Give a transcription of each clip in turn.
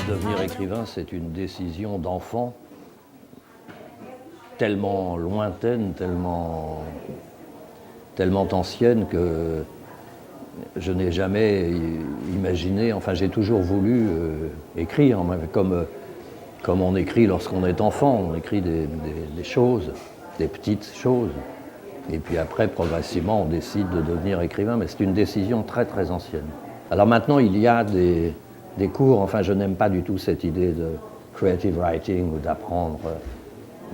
Devenir écrivain, c'est une décision d'enfant tellement lointaine, tellement ancienne que je n'ai jamais imaginé, enfin j'ai toujours voulu écrire, comme on écrit lorsqu'on est enfant, on écrit des choses, des petites choses. Et puis après, progressivement, on décide de devenir écrivain, mais c'est une décision très très ancienne. Alors maintenant, il y a des cours, enfin je n'aime pas du tout cette idée de creative writing ou d'apprendre.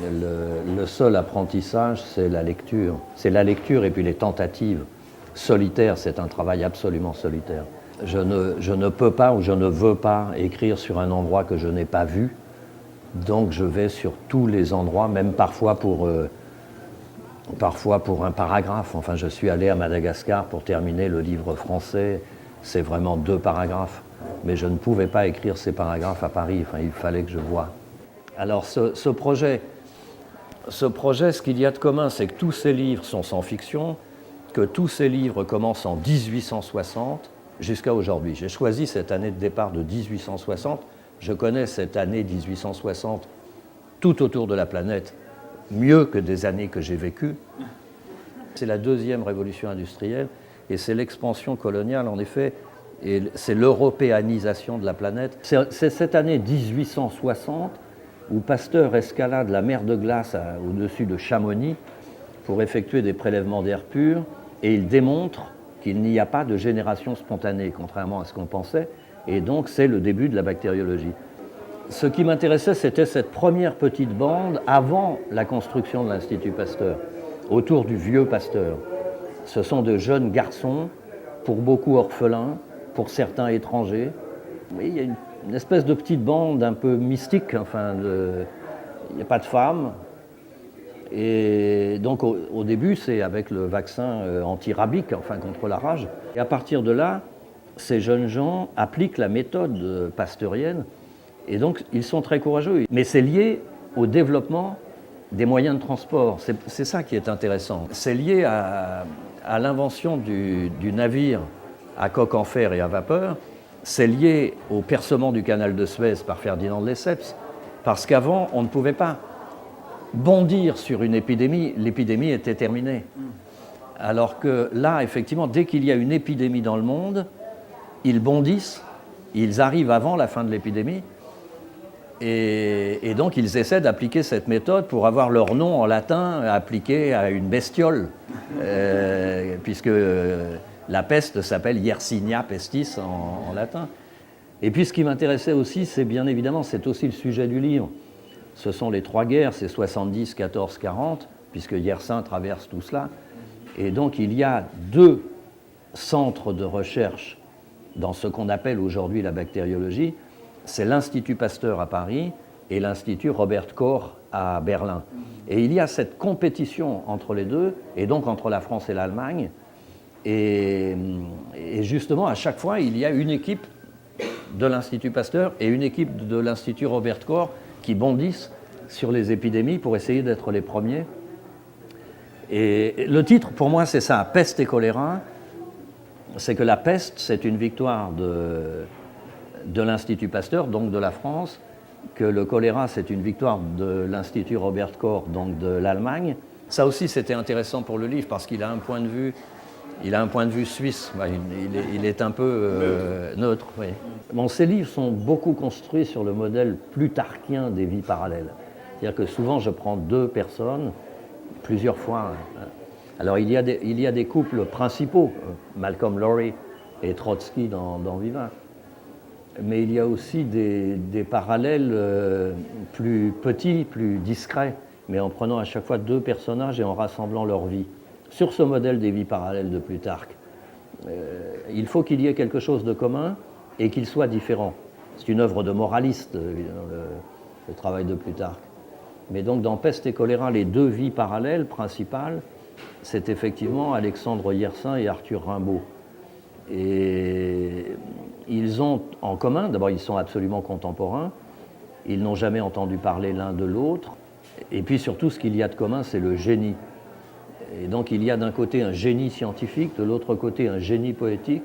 Le seul apprentissage, c'est la lecture. C'est la lecture et puis les tentatives solitaires, c'est un travail absolument solitaire. Je ne peux pas ou je ne veux pas écrire sur un endroit que je n'ai pas vu, donc je vais sur tous les endroits, même parfois pour un paragraphe. Enfin, je suis allé à Madagascar pour terminer le livre français, c'est vraiment 2 paragraphes. Mais je ne pouvais pas écrire ces paragraphes à Paris, enfin, il fallait que je voie. Alors ce projet, ce qu'il y a de commun, c'est que tous ces livres sont sans fiction, que tous ces livres commencent en 1860 jusqu'à aujourd'hui. J'ai choisi cette année de départ de 1860. Je connais cette année 1860 tout autour de la planète, mieux que des années que j'ai vécues. C'est la 2e révolution industrielle et c'est l'expansion coloniale, en effet, et c'est l'européanisation de la planète. C'est cette année 1860 où Pasteur escalade la mer de glace au-dessus de Chamonix pour effectuer des prélèvements d'air pur, et il démontre qu'il n'y a pas de génération spontanée, contrairement à ce qu'on pensait, et donc c'est le début de la bactériologie. Ce qui m'intéressait, c'était cette première petite bande avant la construction de l'Institut Pasteur, autour du vieux Pasteur. Ce sont de jeunes garçons, pour beaucoup orphelins, pour certains étrangers. Oui, il y a une espèce de petite bande un peu mystique, enfin, il n'y a pas de femmes. Et donc au début, c'est avec le vaccin anti-rabique, enfin contre la rage. Et à partir de là, ces jeunes gens appliquent la méthode pasteurienne, et donc ils sont très courageux. Mais c'est lié au développement des moyens de transport, c'est ça qui est intéressant. C'est lié à l'invention du navire à coque en fer et à vapeur, c'est lié au percement du canal de Suez par Ferdinand de Lesseps, parce qu'avant, on ne pouvait pas bondir sur une épidémie, l'épidémie était terminée. Alors que là, effectivement, dès qu'il y a une épidémie dans le monde, ils bondissent, ils arrivent avant la fin de l'épidémie, et donc ils essaient d'appliquer cette méthode pour avoir leur nom en latin appliqué à une bestiole, puisque la peste s'appelle Yersinia pestis en latin. Et puis ce qui m'intéressait aussi, c'est bien évidemment, c'est aussi le sujet du livre. Ce sont les 3 guerres, c'est 70, 14, 40, puisque Yersin traverse tout cela. Et donc il y a 2 centres de recherche dans ce qu'on appelle aujourd'hui la bactériologie. C'est l'Institut Pasteur à Paris et l'Institut Robert Koch à Berlin. Et il y a cette compétition entre les deux, et donc entre la France et l'Allemagne. Et justement, à chaque fois, il y a une équipe de l'Institut Pasteur et une équipe de l'Institut Robert Koch qui bondissent sur les épidémies pour essayer d'être les premiers. Et le titre, pour moi, c'est ça, Peste et choléra. C'est que la peste, c'est une victoire de l'Institut Pasteur, donc de la France, que le choléra, c'est une victoire de l'Institut Robert Koch, donc de l'Allemagne. Ça aussi, c'était intéressant pour le livre, parce qu'il a un point de vue suisse, il est un peu neutre. Oui. Bon, ces livres sont beaucoup construits sur le modèle plutarchien des vies parallèles. C'est-à-dire que souvent, je prends 2 personnes, plusieurs fois. Alors, il y a des couples principaux, Malcolm Lowry et Trotsky dans Vivant. Mais il y a aussi des parallèles plus petits, plus discrets, mais en prenant à chaque fois 2 personnages et en rassemblant leur vie. Sur ce modèle des vies parallèles de Plutarque, il faut qu'il y ait quelque chose de commun et qu'il soit différent. C'est une œuvre de moraliste, le travail de Plutarque. Mais donc dans Peste et choléra, les 2 vies parallèles principales, c'est effectivement Alexandre Yersin et Arthur Rimbaud. Et ils ont en commun, d'abord ils sont absolument contemporains, ils n'ont jamais entendu parler l'un de l'autre, et puis surtout ce qu'il y a de commun, c'est le génie. Et donc il y a d'un côté un génie scientifique, de l'autre côté un génie poétique,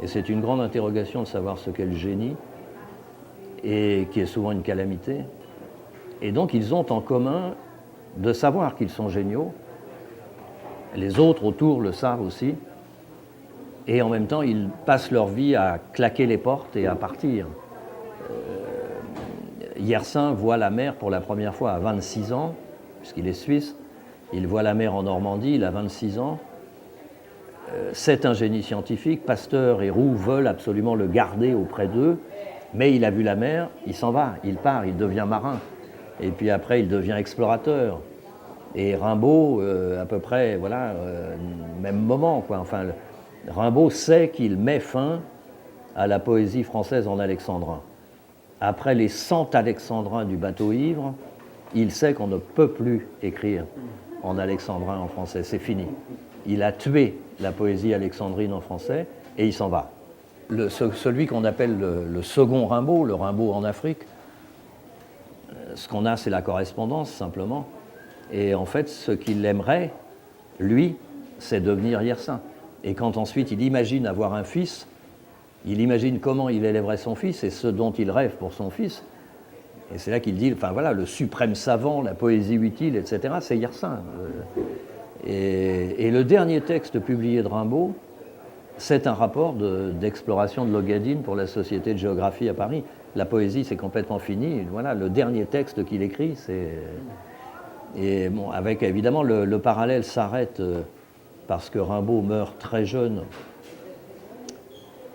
et c'est une grande interrogation de savoir ce qu'est le génie. et qui est souvent une calamité. Et donc ils ont en commun de savoir qu'ils sont géniaux. Les autres autour le savent aussi. Et en même temps, ils passent leur vie à claquer les portes et à partir. Yersin voit la mer pour la première fois à 26 ans, puisqu'il est suisse. Il voit la mer en Normandie, il a 26 ans. C'est un génie scientifique. Pasteur et Roux veulent absolument le garder auprès d'eux. Mais il a vu la mer, il s'en va, il part, il devient marin. Et puis après, il devient explorateur. Et Rimbaud, à peu près, voilà, même moment, quoi. Enfin, Rimbaud sait qu'il met fin à la poésie française en alexandrin. Après les 100 alexandrins du bateau ivre, il sait qu'on ne peut plus écrire en alexandrin en français, c'est fini. Il a tué la poésie alexandrine en français et il s'en va. Celui qu'on appelle le second Rimbaud, le Rimbaud en Afrique, ce qu'on a, c'est la correspondance, simplement. Et en fait, ce qu'il aimerait, lui, c'est devenir Yersin. Et quand ensuite il imagine avoir un fils, il imagine comment il élèverait son fils et ce dont il rêve pour son fils. Et c'est là qu'il dit, enfin voilà, le suprême savant, la poésie utile, etc., c'est Yersin. Et le dernier texte publié de Rimbaud, c'est un rapport d'exploration de l'Ogadine pour la Société de géographie à Paris. La poésie, c'est complètement fini. Voilà, le dernier texte qu'il écrit, c'est... Et bon, avec évidemment, le parallèle s'arrête parce que Rimbaud meurt très jeune.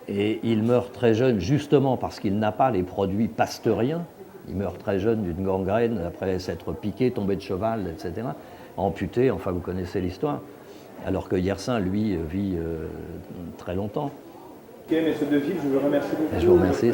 Et il meurt très jeune justement parce qu'il n'a pas les produits pasteuriens. Il meurt très jeune d'une gangrène après s'être piqué, tombé de cheval, etc. Amputé, enfin vous connaissez l'histoire. Alors que Yersin, lui, vit très longtemps. Ok, Monsieur Deville, je vous remercie beaucoup. Et je vous remercie.